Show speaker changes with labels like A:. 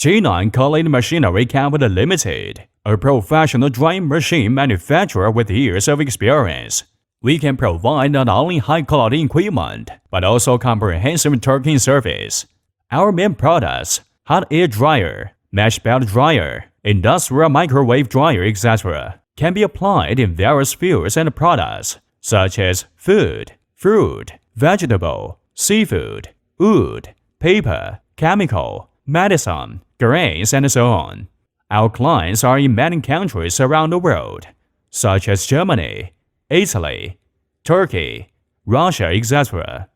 A: G9 Culling Machinery Company Limited, a professional drying machine manufacturer with years of experience. We can provide not only high-quality equipment, but also comprehensive turking service. Our main products, hot air dryer, mesh belt dryer, industrial microwave dryer, etc., can be applied in various fields and products, such as food, fruit, vegetable, seafood, wood, paper, chemical, medicine, grains, and so on. Our clients are in many countries around the world, such as Germany, Italy, Turkey, Russia, etc.